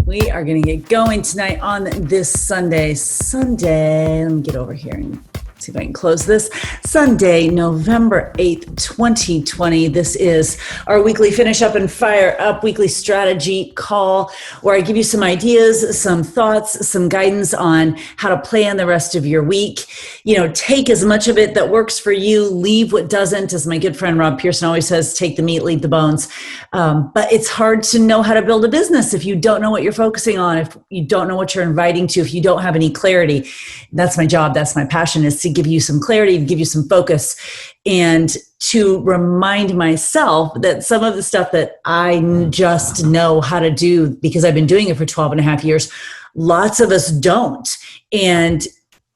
We are going to get going tonight on this Sunday. Let me get over here and see if I can close this. Sunday, November 8th, 2020. This is our weekly Finish Up and Fire Up weekly strategy call where I give you some ideas, some thoughts, some guidance on how to plan the rest of your week. You know, take as much of it that works for you, leave what doesn't. As my good friend Rob Pearson always says, take the meat, leave the bones. But it's hard to know how to build a business if you don't know what you're focusing on, if you don't know what you're inviting to, if you don't have any clarity. That's my job. That's my passion, is to give you some clarity, to give you some focus, and to remind myself that some of the stuff that I just know how to do because I've been doing it for 12 and a half years, lots of us don't. And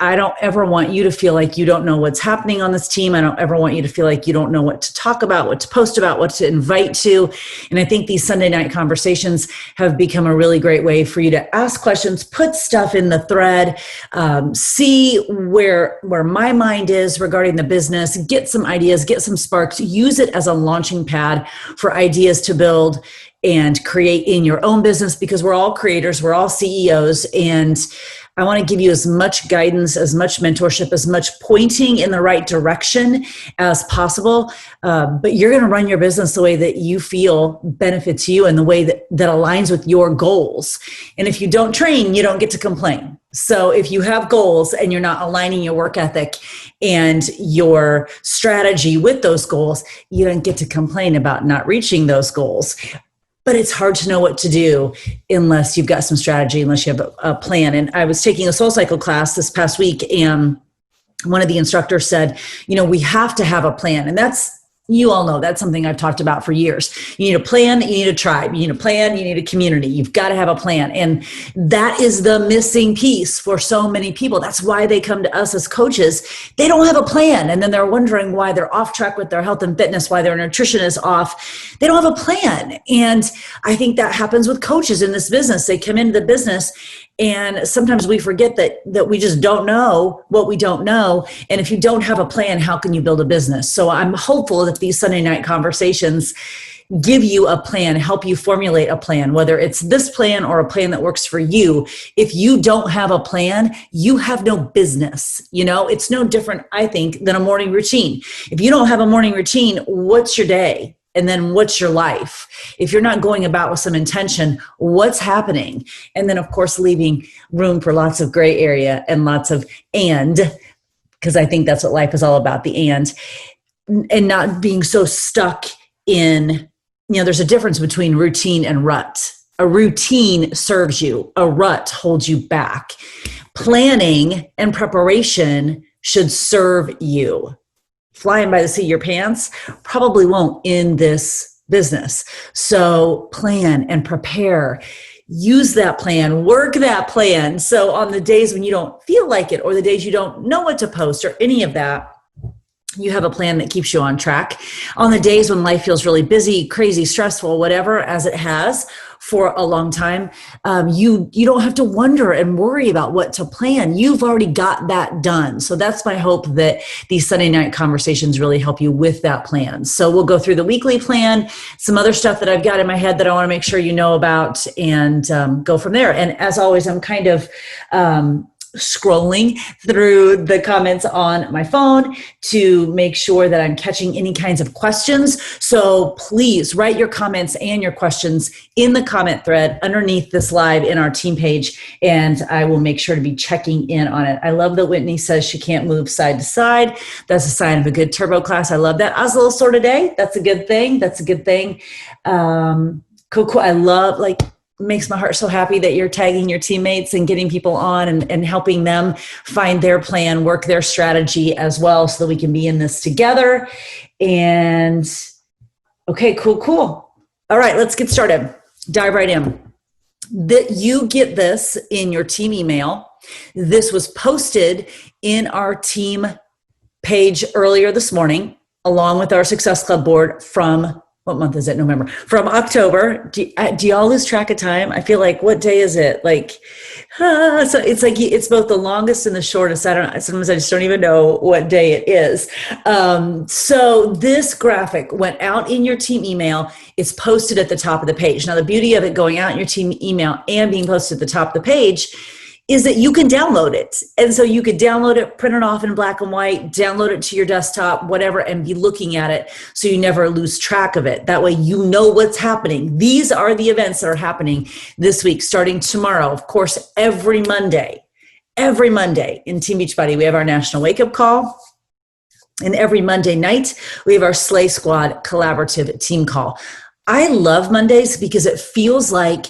I don't ever want you to feel like you don't know what's happening on this team. I don't ever want you to feel like you don't know what to talk about, what to post about, what to invite to. And I think these Sunday night conversations have become a really great way for you to ask questions, put stuff in the thread, see where my mind is regarding the business, get some ideas, get some sparks, use it as a launching pad for ideas to build and create in your own business, because we're all creators, we're all CEOs, and I want to give you as much guidance, as much mentorship, as much pointing in the right direction as possible. But you're going to run your business the way that you feel benefits you and the way that aligns with your goals. And if you don't train, you don't get to complain. So if you have goals and you're not aligning your work ethic and your strategy with those goals, you don't get to complain about not reaching those goals. But it's hard to know what to do unless you've got some strategy, unless you have a plan. And I was taking a Soul Cycle class this past week, and one of the instructors said, you know, we have to have a plan. And you all know that's something I've talked about for years. You need a plan, you need a tribe, you need a plan, you need a community. You've got to have a plan. And that is the missing piece for so many people. That's why they come to us as coaches. They don't have a plan. And then they're wondering why they're off track with their health and fitness, why their nutrition is off. They don't have a plan. And I think that happens with coaches in this business. They come into the business and sometimes we forget that we just don't know what we don't know. And if you don't have a plan, how can you build a business? So I'm hopeful that these Sunday night conversations give you a plan, help you formulate a plan, whether it's this plan or a plan that works for you. If you don't have a plan, you have no business. You know, it's no different, I think, than a morning routine. If you don't have a morning routine, what's your day? And then what's your life? If you're not going about with some intention, what's happening? And then, of course, leaving room for lots of gray area and lots of because I think that's what life is all about, the and not being so stuck in, you know, there's a difference between routine and rut. A routine serves you. A rut holds you back. Planning and preparation should serve you. Flying by the seat of your pants probably won't in this business. So plan and prepare. Use that plan, work that plan. So on the days when you don't feel like it, or the days you don't know what to post or any of that, you have a plan that keeps you on track. On the days when life feels really busy, crazy, stressful, whatever, as it has for a long time, you don't have to wonder and worry about what to plan. You've already got that done. So that's my hope, that these Sunday night conversations really help you with that plan. So we'll go through the weekly plan, some other stuff that I've got in my head that I want to make sure you know about, and go from there. And as always, I'm kind of scrolling through the comments on my phone to make sure that I'm catching any kinds of questions. So please write your comments and your questions in the comment thread underneath this live in our team page, and I will make sure to be checking in on it. I love that Whitney says she can't move side to side. That's a sign of a good turbo class. I love that. I was a little sore today. That's a good thing. That's a good thing. Cool. I love, makes my heart so happy that you're tagging your teammates and getting people on and helping them find their plan, work their strategy as well, so that we can be in this together. And okay, cool. All right, let's get started. Dive right in. That you get this in your team email. This was posted in our team page earlier this morning, along with our Success Club board from what month is it? November. From October. Do y'all lose track of time? I feel like, what day is it? Like, so it's like, it's both the longest and the shortest. Sometimes I just don't even know what day it is. So this graphic went out in your team email. It's posted at the top of the page. Now, the beauty of it going out in your team email and being posted at the top of the page is that you can download it. And so you could download it, print it off in black and white, download it to your desktop, whatever, and be looking at it so you never lose track of it. That way you know what's happening. These are the events that are happening this week, starting tomorrow. Of course, every Monday in Team Beachbody, we have our National Wake Up Call. And every Monday night, we have our Slay Squad collaborative team call. I love Mondays because it feels like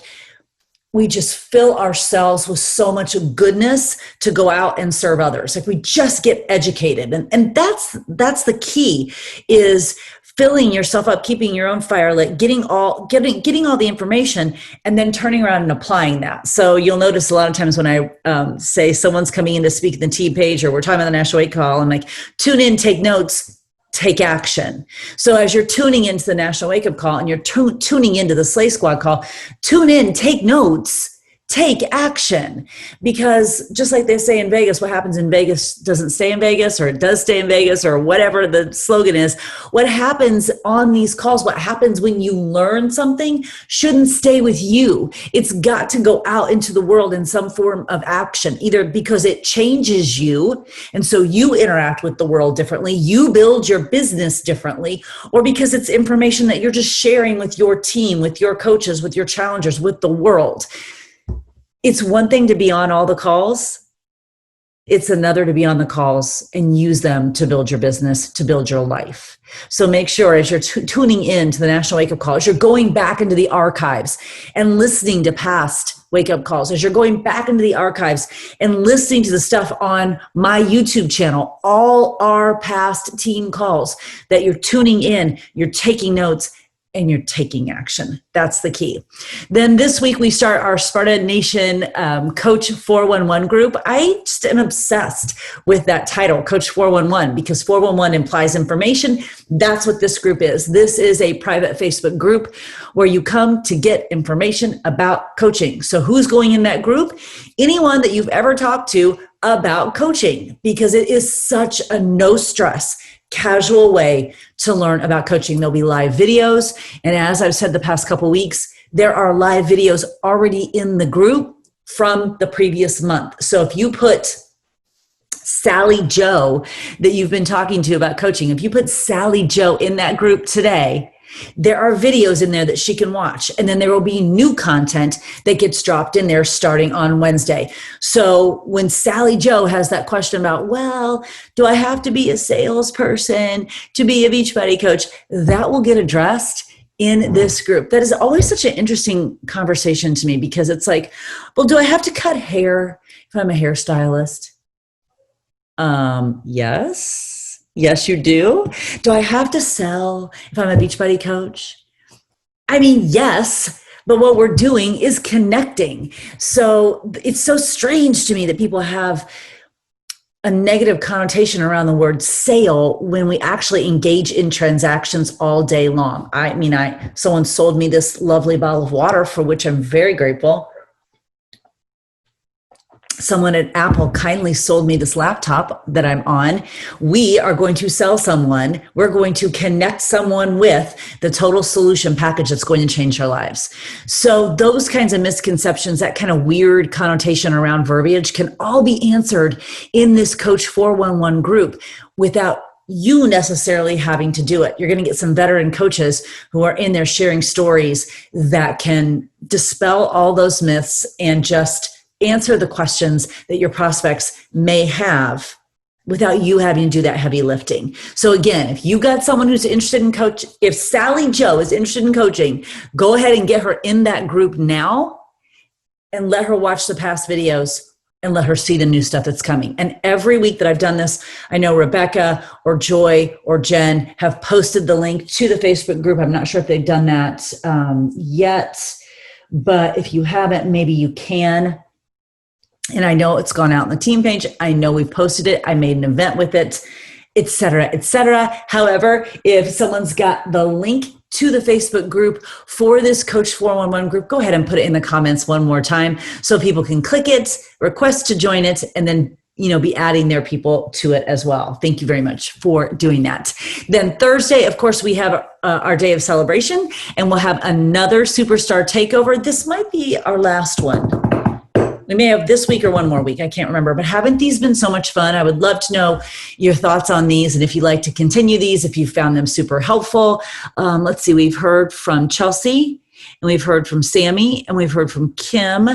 we just fill ourselves with so much goodness to go out and serve others. Like we just get educated. And that's the key, is filling yourself up, keeping your own fire lit, getting all the information, and then turning around and applying that. So you'll notice a lot of times when I say someone's coming in to speak at the team page, or we're talking about the National Wake Call, I'm like, tune in, take notes, take action. So as you're tuning into the National Wake Up Call and you're tuning into the Slay Squad call, tune in, take notes, take action. Because just like they say in Vegas, what happens in Vegas doesn't stay in Vegas, or it does stay in Vegas, or whatever the slogan is. What happens on these calls, what happens when you learn something, shouldn't stay with you. It's got to go out into the world in some form of action, either because it changes you, and so you interact with the world differently, you build your business differently, or because it's information that you're just sharing with your team, with your coaches, with your challengers, with the world. It's one thing to be on all the calls. It's another to be on the calls and use them to build your business, to build your life. So make sure as you're tuning in to the National Wake Up Call, as you're going back into the archives and listening to past wake up calls, as you're going back into the archives and listening to the stuff on my YouTube channel, all our past team calls, that you're tuning in, you're taking notes, and you're taking action. That's the key. Then this week we start our Sparta Nation Coach 411 group. I just am obsessed with that title, Coach 411, because 411 implies information. That's what this group is. This is a private Facebook group where you come to get information about coaching. So who's going in that group? Anyone that you've ever talked to about coaching, because it is such a no stress, casual way to learn about coaching. There'll be live videos. And as I've said the past couple of weeks, there are live videos already in the group from the previous month. So if you put Sally Joe that you've been talking to about coaching, if you put Sally Joe in that group today, there are videos in there that she can watch. And then there will be new content that gets dropped in there starting on Wednesday. So when Sally Joe has that question about, well, do I have to be a salesperson to be a Beachbody coach? That will get addressed in this group. That is always such an interesting conversation to me, because it's like, well, do I have to cut hair if I'm a hairstylist? Yes. Yes, you do. Do I have to sell if I'm a Beachbody coach? I mean, yes, but what we're doing is connecting. So it's so strange to me that people have a negative connotation around the word sale when we actually engage in transactions all day long. I mean, someone sold me this lovely bottle of water, for which I'm very grateful. Someone at Apple kindly sold me this laptop that I'm on. We are going to sell someone. We're going to connect someone with the total solution package that's going to change their lives. So those kinds of misconceptions, that kind of weird connotation around verbiage, can all be answered in this Coach 411 group without you necessarily having to do it. You're going to get some veteran coaches who are in there sharing stories that can dispel all those myths and just answer the questions that your prospects may have without you having to do that heavy lifting. So again, if you got someone who's interested in coach, if Sally Joe is interested in coaching, go ahead and get her in that group now and let her watch the past videos and let her see the new stuff that's coming. And every week that I've done this, I know Rebecca or Joy or Jen have posted the link to the Facebook group. I'm not sure if they've done that yet, but if you haven't, maybe you can. And I know it's gone out on the team page. I know we've posted it. I made an event with it. et cetera, et cetera. However, if someone's got the link to the Facebook group for this Coach 411 group, go ahead and put it in the comments one more time so people can click it, request to join it, and then be adding their people to it as well. Thank you very much for doing that. Then Thursday, of course, we have our day of celebration, and we'll have another superstar takeover. This might be our last one. We may have this week or one more week. I can't remember, but haven't these been so much fun? I would love to know your thoughts on these. And if you'd like to continue these, if you found them super helpful. Let's see, we've heard from Chelsea, and we've heard from Sammy, and we've heard from Kim.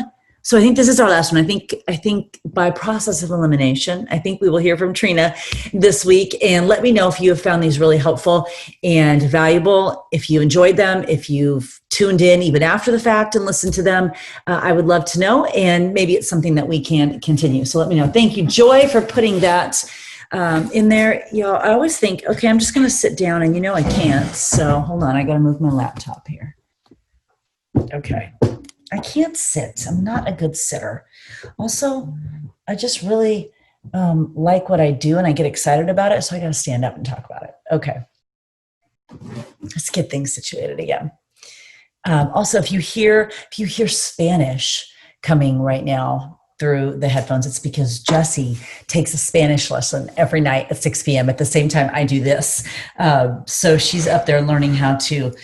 So I think this is our last one. I think by process of elimination, I think we will hear from Trina this week. And let me know if you have found these really helpful and valuable. If you enjoyed them, if you've tuned in even after the fact and listened to them, I would love to know. And maybe it's something that we can continue. So let me know. Thank you, Joy, for putting that in there. Y'all, I always think, okay, I'm just going to sit down, and I can't. So hold on, I got to move my laptop here. Okay. I can't sit. I'm not a good sitter. Also, I just really like what I do, and I get excited about it, so I got to stand up and talk about it. Okay. Let's get things situated again. Also, if you hear Spanish coming right now through the headphones, it's because Jessie takes a Spanish lesson every night at 6 p.m. at the same time I do this. So she's up there learning how to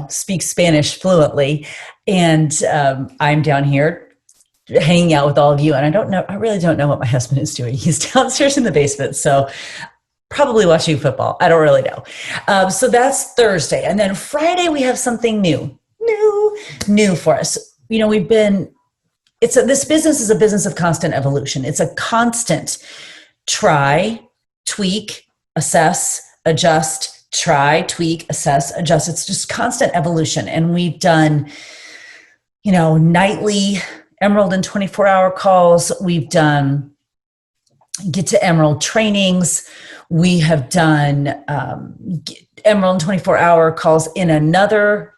speak Spanish fluently. And I'm down here hanging out with all of you. And I really don't know what my husband is doing. He's downstairs in the basement. So probably watching football. I don't really know. So that's Thursday. And then Friday, we have something new for us. This business is a business of constant evolution. It's a constant try, tweak, assess, adjust, try, tweak, assess, adjust. It's just constant evolution. And we've done, nightly Emerald and 24-hour calls. We've done Get to Emerald trainings. We have done Emerald and 24-hour calls in another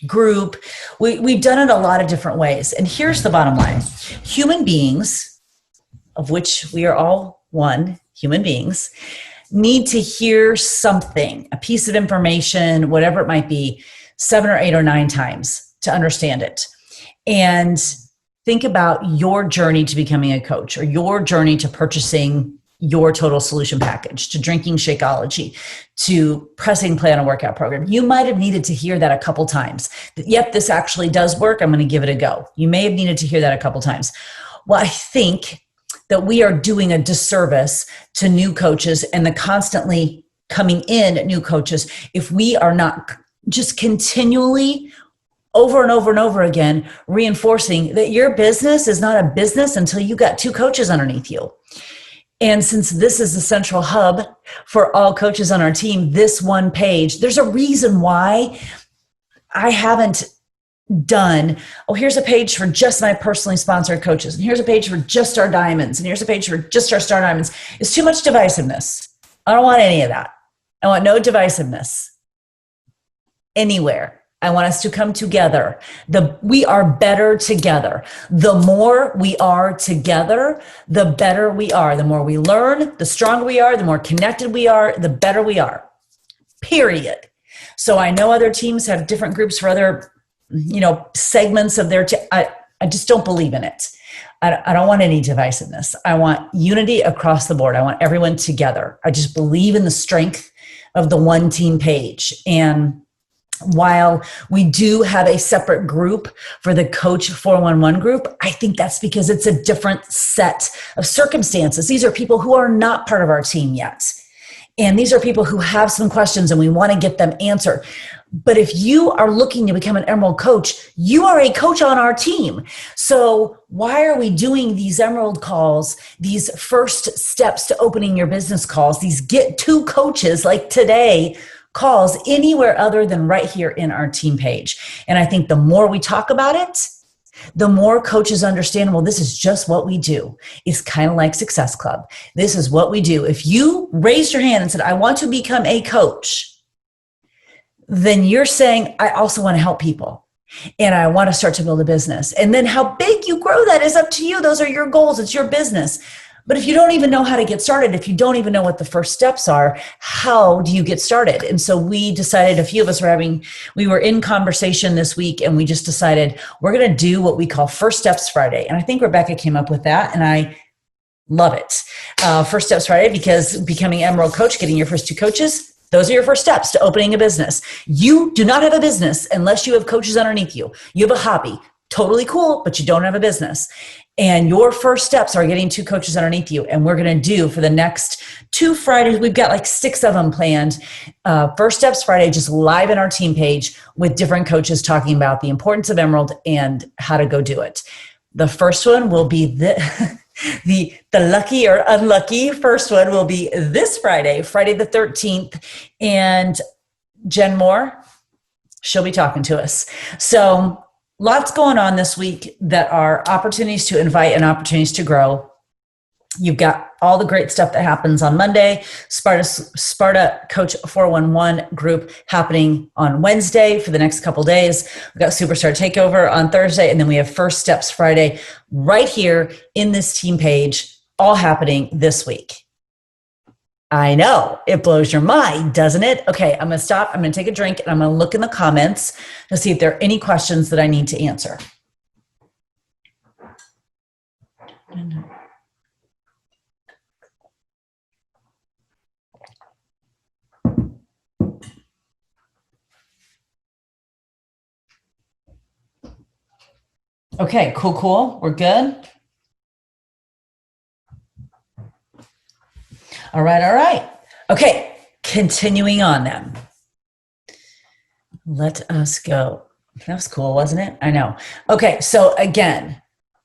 group. We've done it a lot of different ways. And here's the bottom line. Human beings, of which we are all one, human beings, need to hear something, a piece of information, whatever it might be, 7 or 8 or 9 times to understand it. And think about your journey to becoming a coach, or your journey to purchasing your total solution package, to drinking Shakeology, to pressing play on a workout program. You might have needed to hear that a couple times. Yep, this actually does work. I'm going to give it a go. You may have needed to hear that a couple times. Well, I think that we are doing a disservice to new coaches and the constantly coming in new coaches if we are not just continually over and over and over again reinforcing that your business is not a business until you got 2 coaches underneath you. And since this is the central hub for all coaches on our team, this one page, there's a reason why I haven't done, here's a page for just my personally sponsored coaches, and here's a page for just our diamonds, and here's a page for just our star diamonds. It's too much divisiveness. I don't want any of that. I want no divisiveness anywhere. I want us to come together. We are better together. The more we are together, the better we are. The more we learn, the stronger we are, the more connected we are, the better we are. Period. So I know other teams have different groups for other segments of their I just don't believe in it. I don't want any divisiveness. I want unity across the board. I want everyone together. I just believe in the strength of the one team page. And while we do have a separate group for the Coach 411 group, I think that's because it's a different set of circumstances. These are people who are not part of our team yet. And these are people who have some questions and we want to get them answered. But if you are looking to become an Emerald coach, you are a coach on our team. So why are we doing these Emerald calls, these first steps to opening your business calls, these get 2 coaches like today calls anywhere other than right here in our team page? And I think the more we talk about it, the more coaches understand, well, this is just what we do. It's kind of like Success Club. This is what we do. If you raised your hand and said, I want to become a coach, then you're saying, I also want to help people and I want to start to build a business. And then how big you grow that is up to you. Those are your goals. It's your business. But if you don't even know how to get started, if you don't even know what the first steps are, how do you get started? And so we decided, a few of us we were in conversation this week, and we just decided we're going to do what we call First Steps Friday. And I think Rebecca came up with that, and I love it. First Steps Friday, because becoming Emerald Coach, getting your first 2 coaches, those are your first steps to opening a business. You do not have a business unless you have coaches underneath you. You have a hobby. Totally cool, but you don't have a business. And your first steps are getting 2 coaches underneath you. And we're going to do, for the next 2 Fridays, we've got like 6 of them planned. First Steps Friday, just live in our team page with different coaches talking about the importance of Emerald and how to go do it. The first one will be the lucky or unlucky first one will be this Friday, Friday the 13th. And Jen Moore, she'll be talking to us. So lots going on this week that are opportunities to invite and opportunities to grow. You've got all the great stuff that happens on Monday, Sparta Coach 411 group happening on Wednesday for the next couple days. We've got Superstar Takeover on Thursday, and then we have First Steps Friday right here in this team page, all happening this week. I know, it blows your mind, doesn't it? Okay, I'm going to stop. I'm going to take a drink, and I'm going to look in the comments to see if there are any questions that I need to answer. Okay, cool. We're good. All right. Okay, continuing on then. Let us go. That was cool, wasn't it? I know. Okay, so again,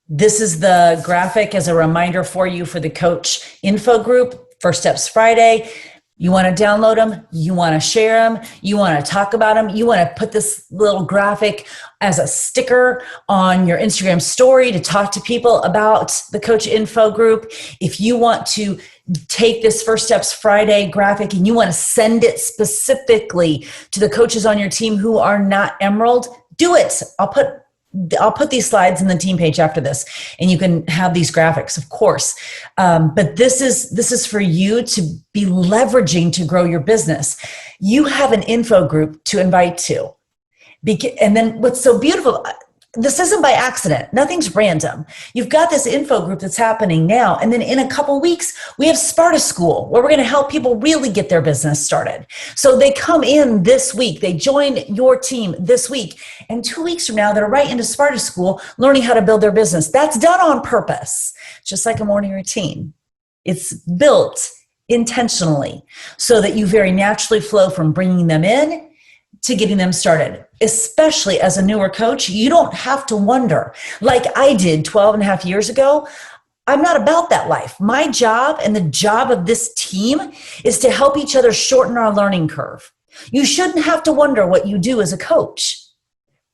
this is the graphic as a reminder for you for the coach info group, First Steps Friday. You want to download them, you want to share them, you want to talk about them, you want to put this little graphic as a sticker on your Instagram story to talk to people about the Coach Info group. If you want to take this First Steps Friday graphic and you want to send it specifically to the coaches on your team who are not Emerald, do it. I'll put these slides in the team page after this, and you can have these graphics, of course. But this is for you to be leveraging to grow your business. You have an info group to invite to. And then what's so beautiful, this isn't by accident. Nothing's random. You've got this info group that's happening now. And then in a couple weeks, we have Sparta School, where we're going to help people really get their business started. So they come in this week. They join your team this week. And 2 weeks from now, they're right into Sparta School, learning how to build their business. That's done on purpose, just like a morning routine. It's built intentionally so that you very naturally flow from bringing them in to getting them started. Especially as a newer coach, you don't have to wonder, like I did 12 and a half years ago. I'm not about that life. My job and the job of this team is to help each other shorten our learning curve. You shouldn't have to wonder what you do as a coach.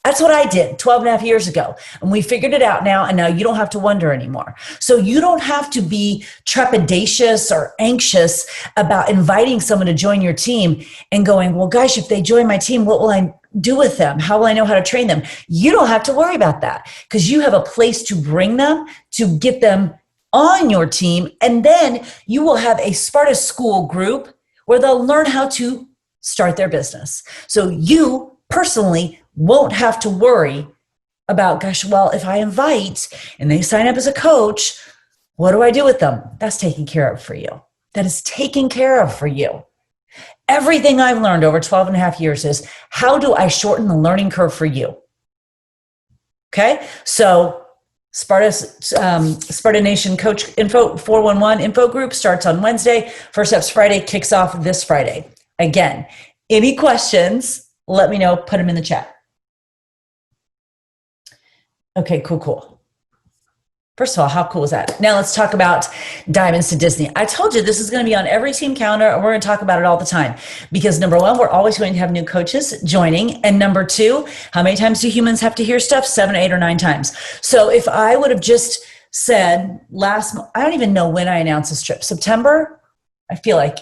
That's what I did 12 and a half years ago. And we figured it out now, and now you don't have to wonder anymore. So you don't have to be trepidatious or anxious about inviting someone to join your team and going, well, gosh, if they join my team, what will I do with them? How will I know how to train them? You don't have to worry about that, because you have a place to bring them, to get them on your team. And then you will have a Sparta School group where they'll learn how to start their business. So you personally won't have to worry about, gosh, well, if I invite and they sign up as a coach, what do I do with them? That's taken care of for you. That is taken care of for you. Everything I've learned over 12 and a half years is, how do I shorten the learning curve for you? Okay, so Sparta Nation Coach Info 411 Info Group starts on Wednesday. First Steps Friday kicks off this Friday. Again, any questions, let me know, put them in the chat. Okay, cool. First of all, how cool is that? Now let's talk about Diamonds to Disney. I told you this is going to be on every team calendar, and we're going to talk about it all the time. Because number one, we're always going to have new coaches joining. And number two, how many times do humans have to hear stuff? 7, 8, or 9 times. So if I would have just said I don't even know when I announced this trip. September? I feel like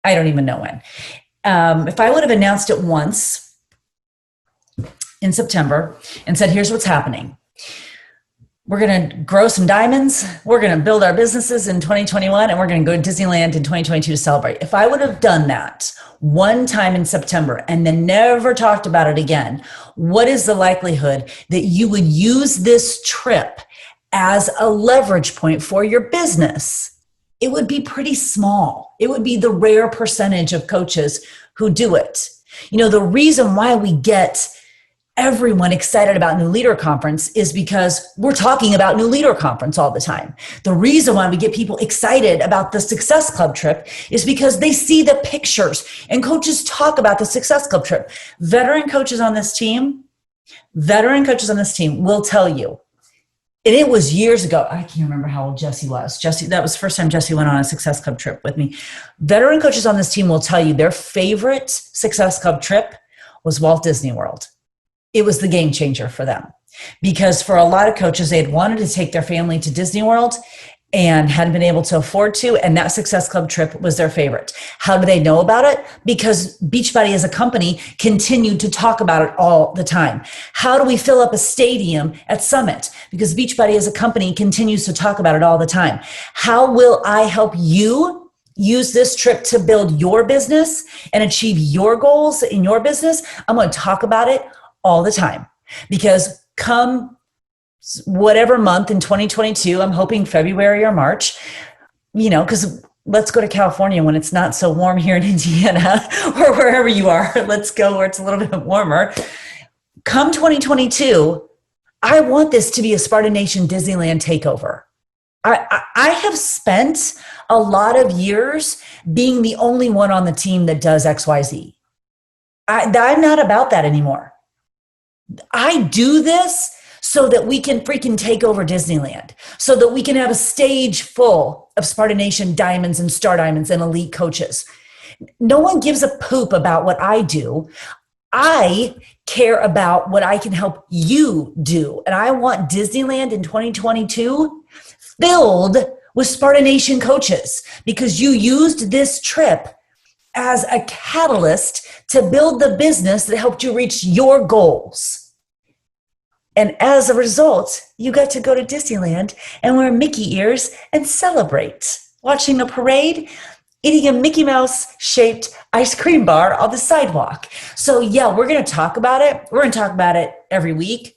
I don't even know when. If I would have announced it once in September and said, here's what's happening. we're going to grow some diamonds. We're going to build our businesses in 2021, and we're going to go to Disneyland in 2022 to celebrate. If I would have done that one time in September and then never talked about it again, what is the likelihood that you would use this trip as a leverage point for your business? It would be pretty small. It would be the rare percentage of coaches who do it. You know, the reason why we get everyone excited about New Leader Conference is because we're talking about New Leader Conference all the time. The reason why we get people excited about the Success Club trip is because they see the pictures and coaches talk about the Success Club trip. Veteran coaches on this team will tell you, and it was years ago. I can't remember how old Jesse was. That was the first time Jesse went on a Success Club trip with me. Veteran coaches on this team will tell you their favorite Success Club trip was Walt Disney World. It was the game changer for them because for a lot of coaches, they had wanted to take their family to Disney World and hadn't been able to afford to. And that Success Club trip was their favorite. How do they know about it? Because Beachbody as a company continued to talk about it all the time. How do we fill up a stadium at Summit? Because Beachbody as a company continues to talk about it all the time. How will I help you use this trip to build your business and achieve your goals in your business? I'm going to talk about it all the time because come whatever month in 2022, I'm hoping February or March, you know, because let's go to California when it's not so warm here in Indiana or wherever you are. Let's go where it's a little bit warmer. Come 2022, I want this to be a Spartan Nation Disneyland takeover. I have spent a lot of years being the only one on the team that does XYZ. I'm not about that anymore. I do this so that we can freaking take over Disneyland, so that we can have a stage full of Spartan Nation diamonds and star diamonds and elite coaches. No one gives a poop about what I do. I care about what I can help you do. And I want Disneyland in 2022 filled with Spartan Nation coaches because you used this trip as a catalyst to build the business that helped you reach your goals. And as a result, you got to go to Disneyland and wear Mickey ears and celebrate, watching a parade, eating a Mickey Mouse shaped ice cream bar on the sidewalk. So yeah, we're going to talk about it. We're going to talk about it every week.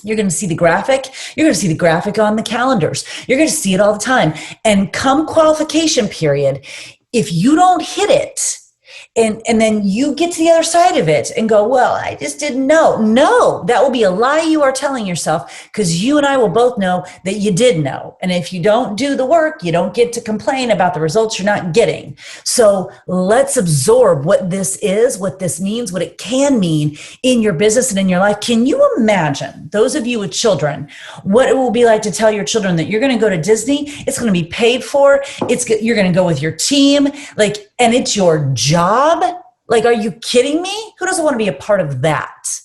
You're going to see the graphic. You're going to see the graphic on the calendars. You're going to see it all the time. And come qualification period, if you don't hit it, and then you get to the other side of it and go, well, I just didn't know. No, that will be a lie you are telling yourself because you and I will both know that you did know. And if you don't do the work, you don't get to complain about the results you're not getting. So let's absorb what this is, what this means, what it can mean in your business and in your life. Can you imagine, those of you with children, what it will be like to tell your children that you're going to go to Disney? It's going to be paid for. You're going to go with your team, and it's your job. Like, are you kidding me? Who doesn't want to be a part of that?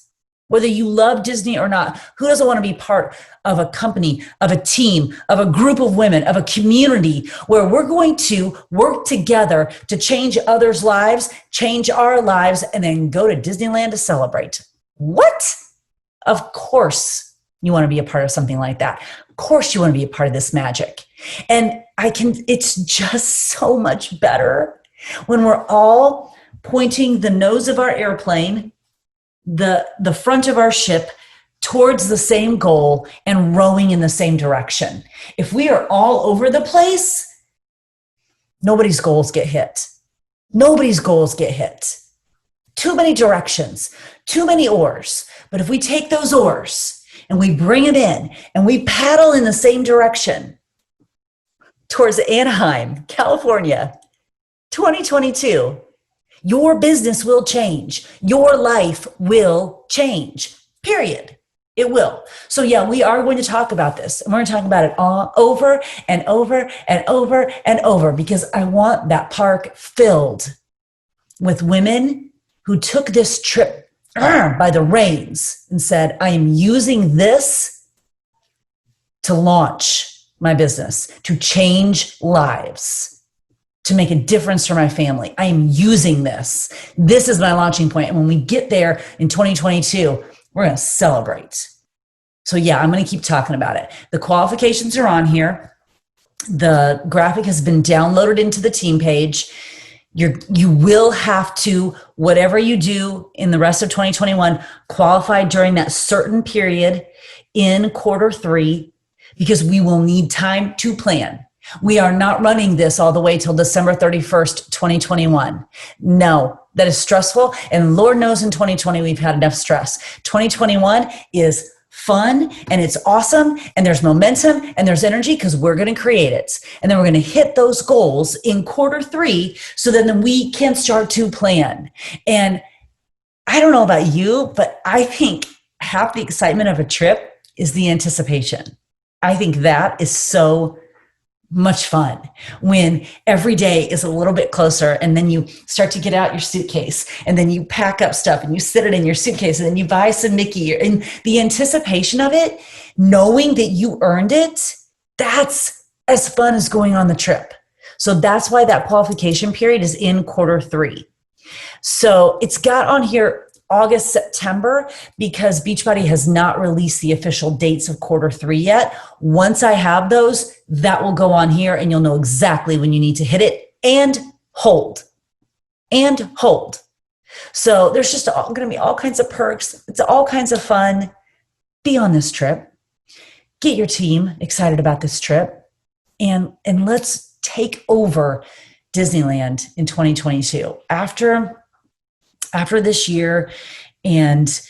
Whether you love Disney or not, who doesn't want to be part of a company, of a team, of a group of women, of a community where we're going to work together to change others' lives, change our lives, and then go to Disneyland to celebrate? What? Of course you want to be a part of something like that. Of course you want to be a part of this magic. And it's just so much better when we're all pointing the nose of our airplane, the front of our ship towards the same goal and rowing in the same direction. If we are all over the place, nobody's goals get hit. Nobody's goals get hit. Too many directions, too many oars. But if we take those oars and we bring them in and we paddle in the same direction towards Anaheim, California, 2022, your business will change. Your life will change, period. It will. So yeah, we are going to talk about this. And we're going to talk about it all over and over and over and over because I want that park filled with women who took this trip by the reins and said, I am using this to launch my business, to change lives, to make a difference for my family. I am using this. This is my launching point. And when we get there in 2022, we're going to celebrate. So yeah, I'm going to keep talking about it. The qualifications are on here. The graphic has been downloaded into the team page. You will have to, whatever you do in the rest of 2021, qualify during that certain period in quarter three, because we will need time to plan. We are not running this all the way till December 31st, 2021. No, that is stressful. And Lord knows in 2020, we've had enough stress. 2021 is fun and it's awesome and there's momentum and there's energy because we're going to create it. And then we're going to hit those goals in quarter three so then we can start to plan. And I don't know about you, but I think half the excitement of a trip is the anticipation. I think that is so much fun when every day is a little bit closer, and then you start to get out your suitcase and then you pack up stuff and you sit it in your suitcase and then you buy some Mickey, and the anticipation of it, knowing that you earned it, that's as fun as going on the trip. So that's why that qualification period is in quarter three. So it's got on here August, September, because Beachbody has not released the official dates of quarter three yet. Once I have those, that will go on here and you'll know exactly when you need to hit it and hold. And hold. So there's just going to be all kinds of perks. It's all kinds of fun. Be on this trip. Get your team excited about this trip. And let's take over Disneyland in 2022. After this year and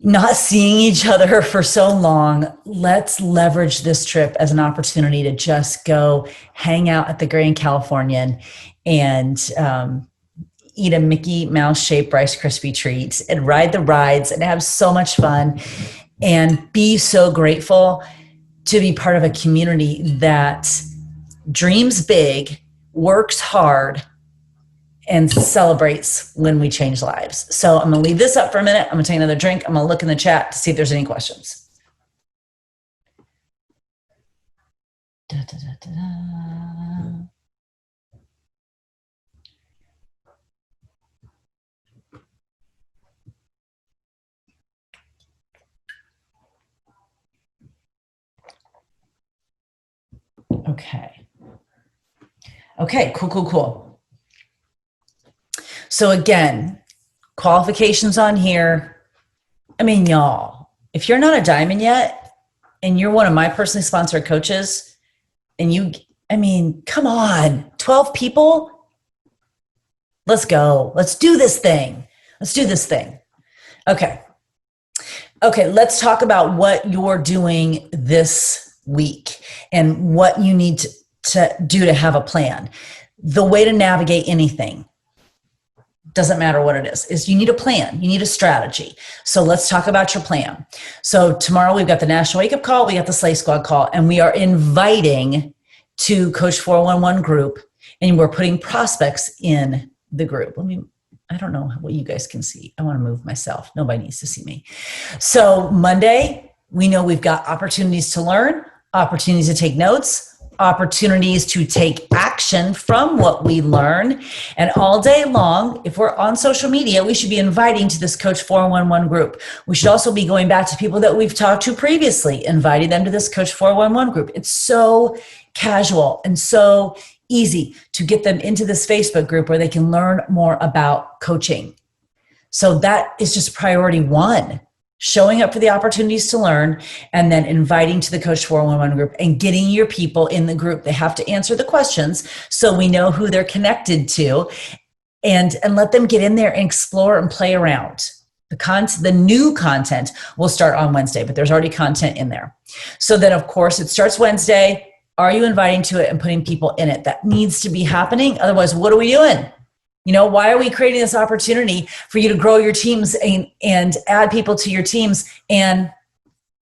not seeing each other for so long, let's leverage this trip as an opportunity to just go hang out at the Grand Californian and eat a Mickey Mouse shaped Rice Krispie treat and ride the rides and have so much fun and be so grateful to be part of a community that dreams big, works hard, and celebrates when we change lives. So I'm going to leave this up for a minute. I'm going to take another drink. I'm going to look in the chat to see if there's any questions. Da, da, da, da. Okay, cool. So again, qualifications on here. I mean, y'all, if you're not a diamond yet and you're one of my personally sponsored coaches and come on, 12 people, let's go. Let's do this thing. Okay, let's talk about what you're doing this week and what you need to do to have a plan. The way to navigate anything, doesn't matter what it is you need a plan, you need a strategy. So let's talk about your plan. So tomorrow we've got the National Wake Up Call, we got the Slay Squad call, and we are inviting to Coach 411 group, and we're putting prospects in the group. I don't know what you guys can see. I want to move myself. Nobody needs to see me. So Monday, we know we've got opportunities to learn, opportunities to take notes, opportunities to take action from what we learn. And all day long, if we're on social media, we should be inviting to this Coach 411 group. We should also be going back to people that we've talked to previously, inviting them to this Coach 411 group. It's so casual and so easy to get them into this Facebook group where they can learn more about coaching. So that is just priority one. Showing up for the opportunities to learn, and then inviting to the Coach 411 group and getting your people in the group. They have to answer the questions so we know who they're connected to, and let them get in there and explore and play around. The new content will start on Wednesday, but there's already content in there. So then, of course, it starts Wednesday. Are you inviting to it and putting people in it? That needs to be happening. Otherwise, what are we doing? Why are we creating this opportunity for you to grow your teams and add people to your teams and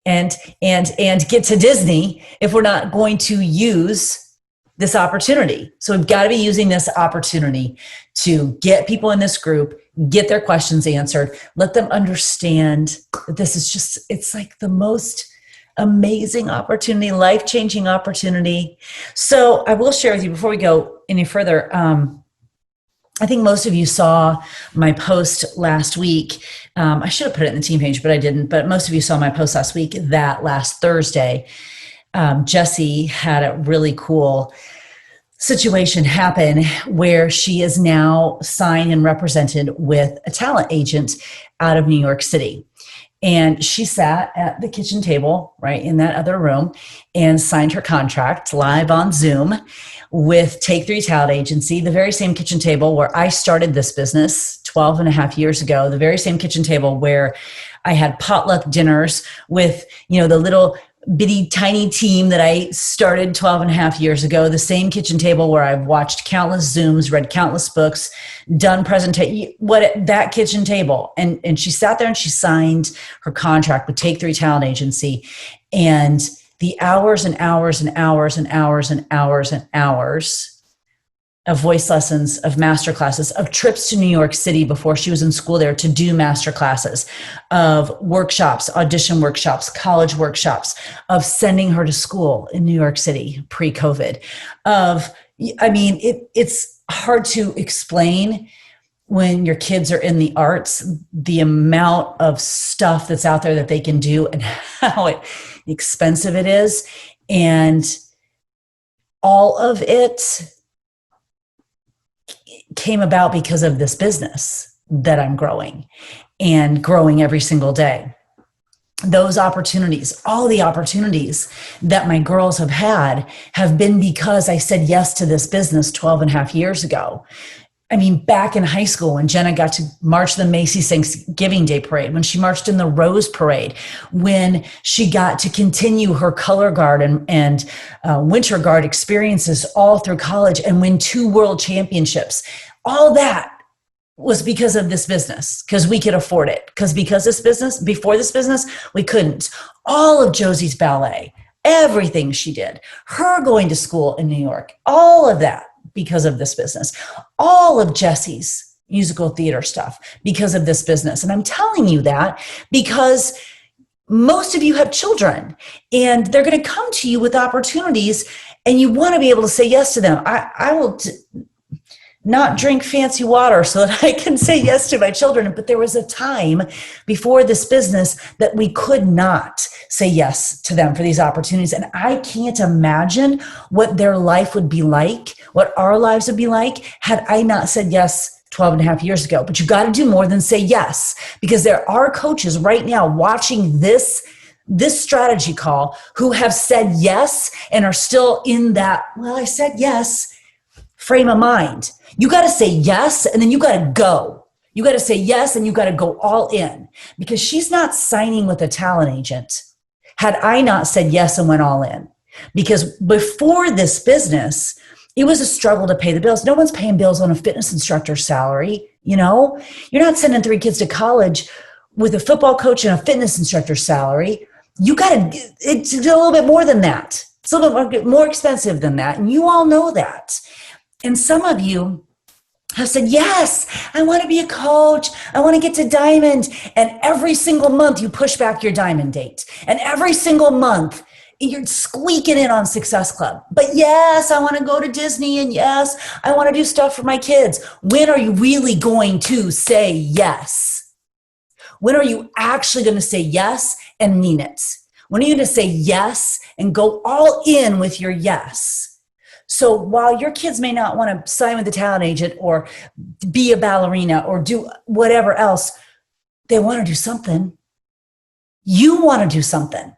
get to Disney if we're not going to use this opportunity? So we've got to be using this opportunity to get people in this group, get their questions answered, let them understand that this is it's like the most amazing opportunity, life-changing opportunity. So I will share with you before we go any further, I think most of you saw my post last week. I should have put it in the team page, but I didn't. But most of you saw my post last week that last Thursday, Jessie had a really cool situation happen where she is now signed and represented with a talent agent out of New York City. And she sat at the kitchen table, right in that other room, and signed her contract live on Zoom with Take 3 Talent Agency, the very same kitchen table where I started this business 12 and a half years ago, the very same kitchen table where I had potluck dinners with, the little bitty tiny team that I started 12 and a half years ago, the same kitchen table where I've watched countless Zooms, read countless books, done presentation, that kitchen table. And she sat there and she signed her contract with Take 3 Talent Agency. And the hours and hours and hours and hours and hours and hours of voice lessons, of master classes, of trips to New York City before she was in school there to do master classes, of workshops, audition workshops, college workshops, of sending her to school in New York City pre-COVID. It's hard to explain when your kids are in the arts, the amount of stuff that's out there that they can do and how expensive it is. And all of it came about because of this business that I'm growing and growing every single day. Those opportunities, all the opportunities that my girls have had have been because I said yes to this business 12 and a half years ago. I mean, back in high school when Jenna got to march the Macy's Thanksgiving Day Parade, when she marched in the Rose Parade, when she got to continue her color guard and winter guard experiences all through college and win 2 world championships, all that was because of this business, because we could afford it. Before this business, we couldn't. All of Josie's ballet, everything she did, her going to school in New York, all of that because of this business. All of Jessie's musical theater stuff because of this business. And I'm telling you that because most of you have children and they're going to come to you with opportunities and you want to be able to say yes to them. I will not drink fancy water so that I can say yes to my children. But there was a time before this business that we could not say yes to them for these opportunities. And I can't imagine what their life would be like, what our lives would be like had I not said yes 12 and a half years ago. But you got to do more than say yes, because there are coaches right now watching this strategy call who have said yes and are still in that, well, I said yes frame of mind. You got to say yes, and then you got to go. You got to say yes, and you got to go all in, because she's not signing with a talent agent had I not said yes and went all in. Because before this business, it was a struggle to pay the bills. No one's paying bills on a fitness instructor's salary. You're not sending 3 kids to college with a football coach and a fitness instructor's salary. It's a little bit more than that. It's a little bit more expensive than that. And you all know that. And some of you have said, yes, I want to be a coach. I want to get to Diamond. And every single month you push back your Diamond date. And every single month you're squeaking in on Success Club. But yes, I want to go to Disney. And yes, I want to do stuff for my kids. When are you really going to say yes? When are you actually going to say yes and mean it? When are you going to say yes and go all in with your yes? So while your kids may not want to sign with a talent agent or be a ballerina or do whatever else, they want to do something. You want to do something.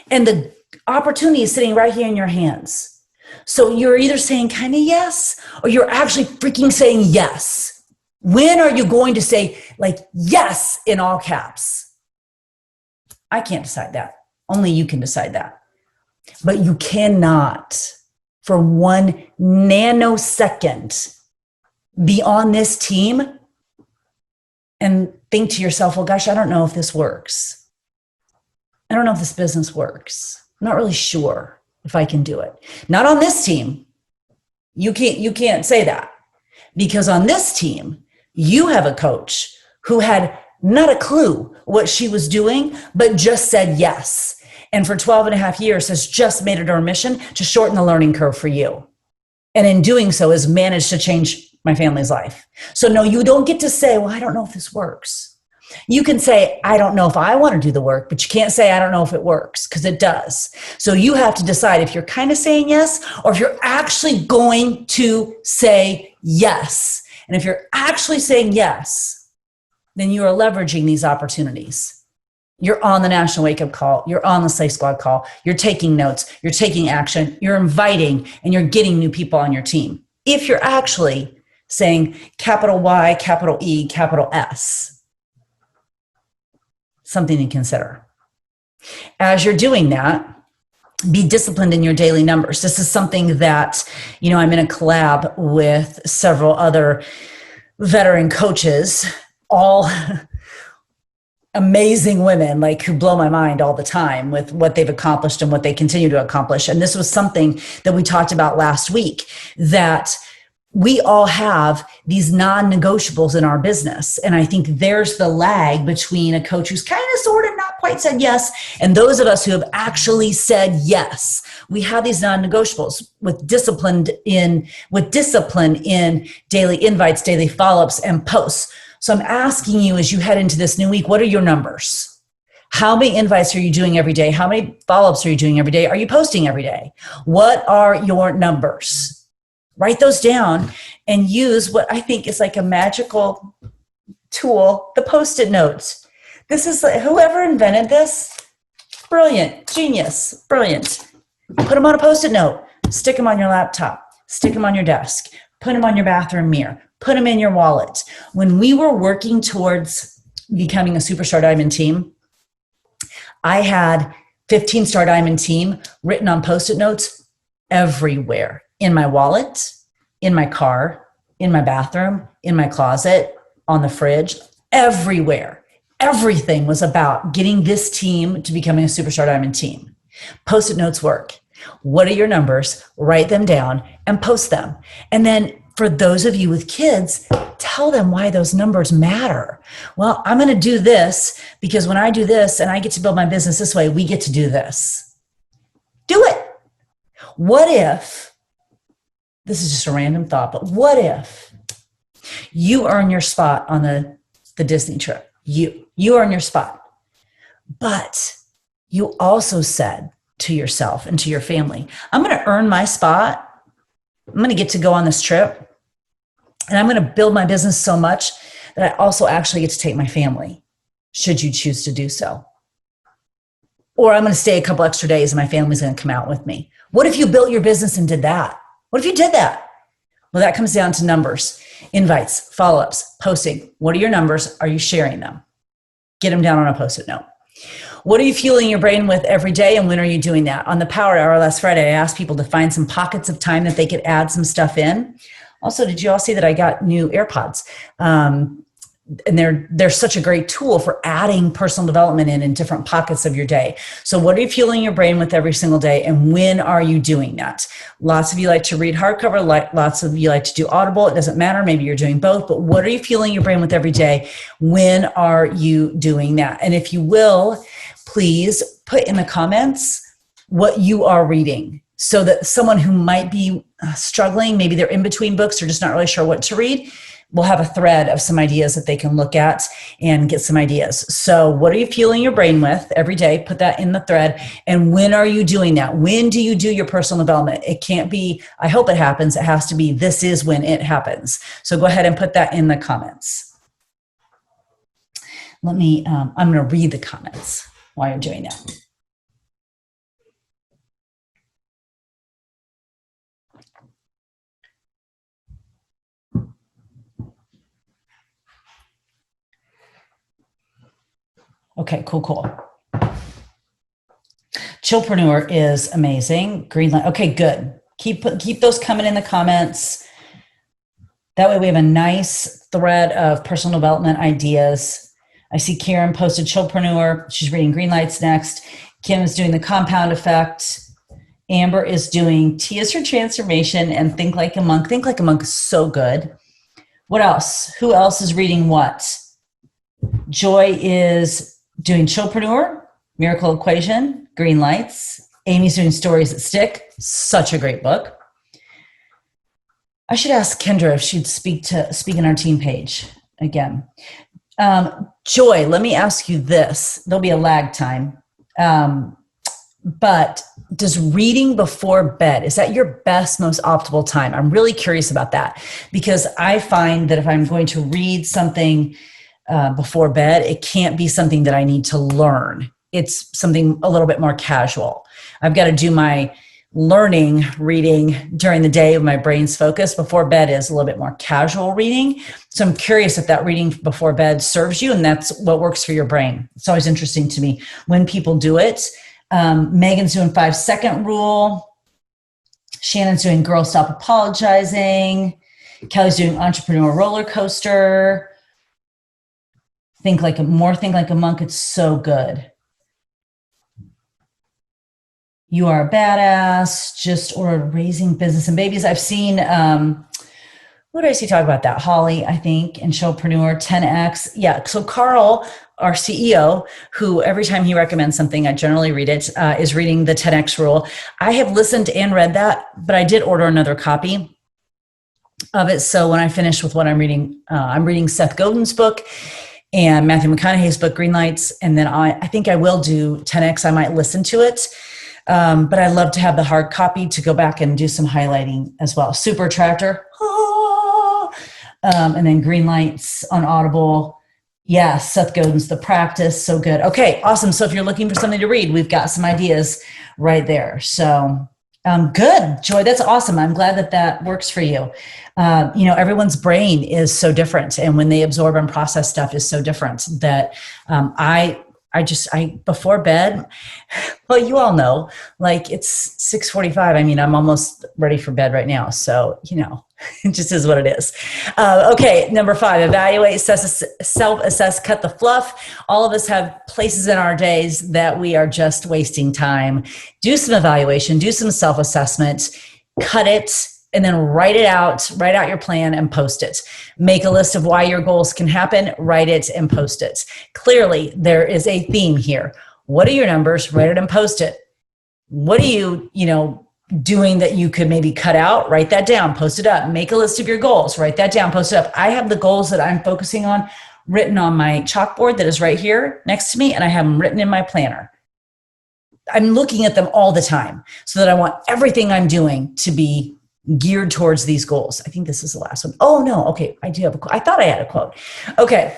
And the opportunity is sitting right here in your hands. So you're either saying kind of yes, or you're actually freaking saying yes. When are you going to say yes in all caps? I can't decide that. Only you can decide that. But you cannot for 1 nanosecond be on this team and think to yourself, well, gosh, I don't know if this works. I don't know if this business works. I'm not really sure if I can do it. Not on this team. You can't say that, because on this team, you have a coach who had not a clue what she was doing, but just said yes. And for 12 and a half years has just made it her mission to shorten the learning curve for you. And in doing so has managed to change my family's life. So no, you don't get to say, well, I don't know if this works. You can say, I don't know if I want to do the work, but you can't say, I don't know if it works, because it does. So you have to decide if you're kind of saying yes, or if you're actually going to say yes. And if you're actually saying yes, then you are leveraging these opportunities. You're on the National Wake Up Call. You're on the Slay Squad call. You're taking notes. You're taking action. You're inviting, and you're getting new people on your team. If you're actually saying capital Y, capital E, capital S, something to consider. As you're doing that, be disciplined in your daily numbers. This is something that, I'm in a collab with several other veteran coaches, all amazing women, like, who blow my mind all the time with what they've accomplished and what they continue to accomplish. And this was something that we talked about last week, that we all have these non-negotiables in our business. And I think there's the lag between a coach who's kind of sort of not quite said yes, and those of us who have actually said yes. We have these non-negotiables with discipline in daily invites, daily follow-ups, and posts. So I'm asking you, as you head into this new week, what are your numbers? How many invites are you doing every day? How many follow-ups are you doing every day? Are you posting every day? What are your numbers? Write those down and use what I think is like a magical tool, the Post-it notes. This is like, whoever invented this, brilliant, genius, brilliant. Put them on a Post-it note, stick them on your laptop, stick them on your desk, put them on your bathroom mirror, put them in your wallet. When we were working towards becoming a Superstar Diamond team, I had 15 Star Diamond team written on Post-it notes everywhere. In my wallet, in my car, in my bathroom, in my closet, on the fridge, everywhere. Everything was about getting this team to becoming a Superstar Diamond team. Post-it notes work. What are your numbers? Write them down and post them. And then for those of you with kids, tell them why those numbers matter. Well, I'm going to do this because when I do this and I get to build my business this way, we get to do this. Do it. What if, this is just a random thought, but what if you earn your spot on the Disney trip? You earn your spot, but you also said to yourself and to your family, I'm going to earn my spot. I'm going to get to go on this trip, and I'm going to build my business so much that I also actually get to take my family, should you choose to do so. Or I'm going to stay a couple extra days and my family's going to come out with me. What if you built your business and did that? What if you did that? Well, that comes down to numbers, invites, follow-ups, posting. What are your numbers? Are you sharing them? Get them down on a Post-it note. What are you fueling your brain with every day, and when are you doing that? On the Power Hour last Friday, I asked people to find some pockets of time that they could add some stuff in. Also, did you all see that I got new AirPods? And they're such a great tool for adding personal development in different pockets of your day. So what are you fueling your brain with every single day, and when are you doing that? Lots of you like to read hardcover, lots of you like to do Audible. It doesn't matter. Maybe you're doing both, but what are you fueling your brain with every day? When are you doing that? And if you will, please put in the comments what you are reading, so that someone who might be struggling, maybe they're in between books or just not really sure what to read, we'll have a thread of some ideas that they can look at and get some ideas. So what are you fueling your brain with every day? Put that in the thread. And when are you doing that? When do you do your personal development? It can't be, I hope it happens. It has to be, this is when it happens. So go ahead and put that in the comments. I'm going to read the comments while you're doing that. Okay, cool. Chillpreneur is amazing. Greenlight. Okay, good. Keep those coming in the comments. That way we have a nice thread of personal development ideas. I see Karen posted Chillpreneur. She's reading Greenlights next. Kim is doing the compound effect. Amber is doing T is for transformation and Think Like a Monk. Think Like a Monk is so good. What else? Who else is reading what? Joy is doing Chillpreneur, Miracle Equation, Greenlights. Amy's doing Stories That Stick. Such a great book. I should ask Kendra if she'd speak in our team page again. Joy, let me ask you this. There'll be a lag time. But does reading before bed, is that your best, most optimal time? I'm really curious about that, because I find that if I'm going to read something before bed, it can't be something that I need to learn. It's something a little bit more casual. I've got to do my learning reading during the day when my brain's focused. Before bed is a little bit more casual reading. So I'm curious if that reading before bed serves you and that's what works for your brain. It's always interesting to me when people do it. Megan's doing 5-second rule. Shannon's doing Girl Stop Apologizing. Kelly's doing Entrepreneur Roller Coaster. Think Like a Monk. It's so good. You Are a Badass. Just ordered Raising Business and Babies. I've seen, what did I see talk about that? Holly, I think, and Showpreneur, 10X. Yeah, so Carl, our CEO, who every time he recommends something, I generally read it, is reading the 10X rule. I have listened and read that, but I did order another copy of it. So when I finish with what I'm reading Seth Godin's book and Matthew McConaughey's book, Green Lights. And then I think I will do 10X. I might listen to it. But I love to have the hard copy to go back and do some highlighting as well. Super Attractor. And then Green Lights on Audible. Yeah, Seth Godin's The Practice. So good. Okay, awesome. So if you're looking for something to read, we've got some ideas right there. So good, Joy. That's awesome. I'm glad that works for you. Everyone's brain is so different. And when they absorb and process stuff is so different that I before bed, well, you all know, like it's 6:45. I mean, I'm almost ready for bed right now. So, it just is what it is. Okay. Number 5, evaluate, self-assess, cut the fluff. All of us have places in our days that we are just wasting time. Do some evaluation, do some self-assessment, cut it, and then write out your plan and post it. Make a list of why your goals can happen, write it and post it. Clearly, there is a theme here. What are your numbers? Write it and post it. What are you, doing that you could maybe cut out? Write that down, post it up. Make a list of your goals, write that down, post it up. I have the goals that I'm focusing on written on my chalkboard that is right here next to me, and I have them written in my planner. I'm looking at them all the time so that I want everything I'm doing to be geared towards these goals. I think this is the last one. Oh no. Okay. I do have a quote. I thought I had a quote. Okay.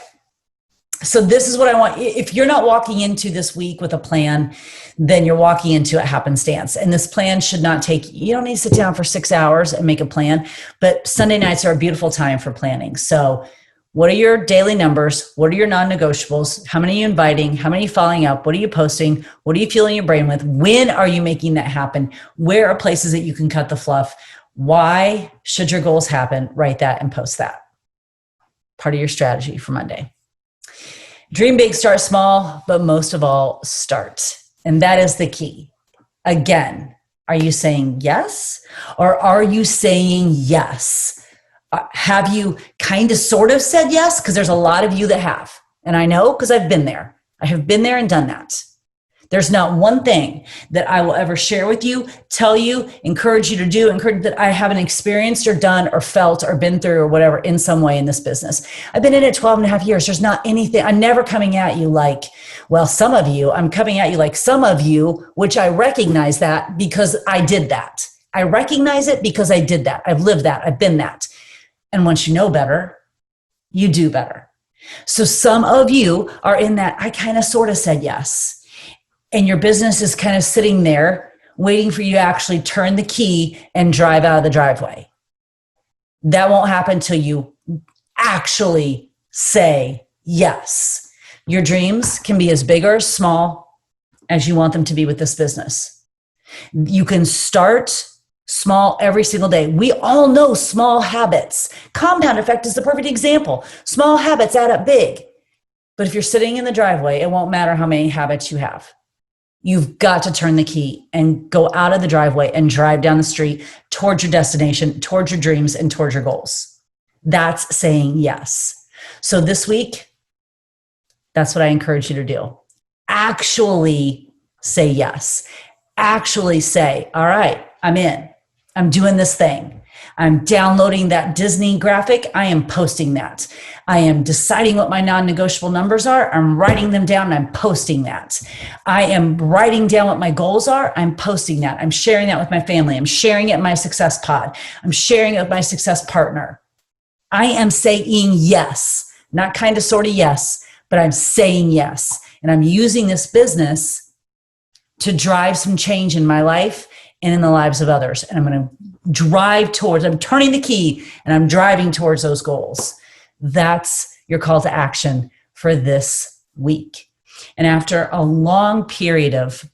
So this is what I want. If you're not walking into this week with a plan, then you're walking into a happenstance. And this plan should not take, you don't need to sit down for 6 hours and make a plan, but Sunday nights are a beautiful time for planning. So what are your daily numbers? What are your non-negotiables? How many are you inviting? How many are you following up? What are you posting? What are you filling your brain with? When are you making that happen? Where are places that you can cut the fluff? Why should your goals happen? Write that and post that. Part of your strategy for Monday. Dream big, start small, but most of all, start. And that is the key. Again, are you saying yes or are you saying yes? Have you kind of sort of said yes? Because there's a lot of you that have. And I know because I've been there. I have been there and done that. There's not one thing that I will ever share with you, tell you, encourage you to do, that I haven't experienced or done or felt or been through or whatever in some way in this business. I've been in it 12 and a half years. There's not anything. I'm never coming at you like, well, some of you, I'm coming at you like some of you, which I recognize that because I did that. I recognize it because I did that. I've lived that. I've been that. And once you know better, you do better. So some of you are in that, I kind of sort of said yes. And your business is kind of sitting there waiting for you to actually turn the key and drive out of the driveway. That won't happen until you actually say yes. Your dreams can be as big or as small as you want them to be with this business. You can start small every single day. We all know small habits. Compound effect is the perfect example. Small habits add up big. But if you're sitting in the driveway, it won't matter how many habits you have. You've got to turn the key and go out of the driveway and drive down the street towards your destination, towards your dreams, and towards your goals. That's saying yes. So this week, that's what I encourage you to do. Actually say yes. Actually say, all right, I'm in. I'm doing this thing. I'm downloading that Disney graphic. I am posting that. I am deciding what my non-negotiable numbers are. I'm writing them down and I'm posting that. I am writing down what my goals are. I'm posting that. I'm sharing that with my family. I'm sharing it in my success pod. I'm sharing it with my success partner. I am saying yes, not kind of, sort of yes, but I'm saying yes. And I'm using this business to drive some change in my life and in the lives of others. And I'm going to drive towards, I'm turning the key and I'm driving towards those goals. That's your call to action for this week. And after a long period of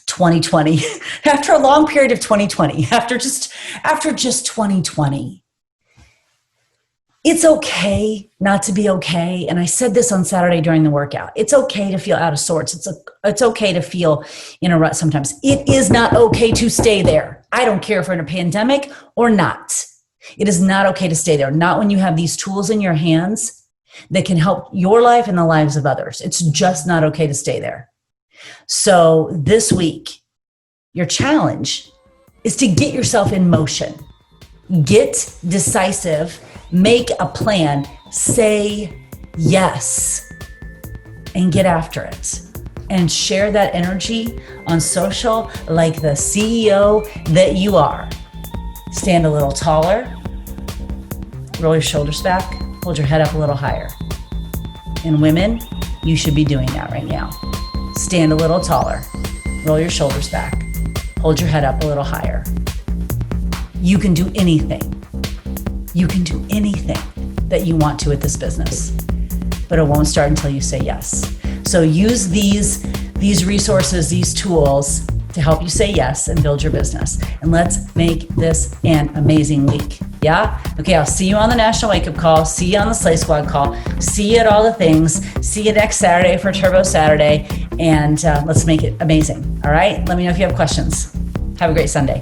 2020, after just 2020, it's okay not to be okay. And I said this on Saturday during the workout. It's okay to feel out of sorts. It's okay to feel in a rut sometimes. It is not okay to stay there. I don't care if we're in a pandemic or not. It is not okay to stay there. Not when you have these tools in your hands that can help your life and the lives of others. It's just not okay to stay there. So this week, your challenge is to get yourself in motion. Get decisive. Make a plan, say yes, and get after it. And share that energy on social like the CEO that you are. Stand a little taller, roll your shoulders back, hold your head up a little higher. And women, you should be doing that right now. Stand a little taller, roll your shoulders back, hold your head up a little higher. You can do anything. You can do anything that you want to with this business, but it won't start until you say yes. So use these resources, these tools to help you say yes and build your business. And let's make this an amazing week. Yeah? Okay, I'll see you on the National Wake Up Call. See you on the Slay Squad call. See you at all the things. See you next Saturday for Turbo Saturday. And let's make it amazing. All right? Let me know if you have questions. Have a great Sunday.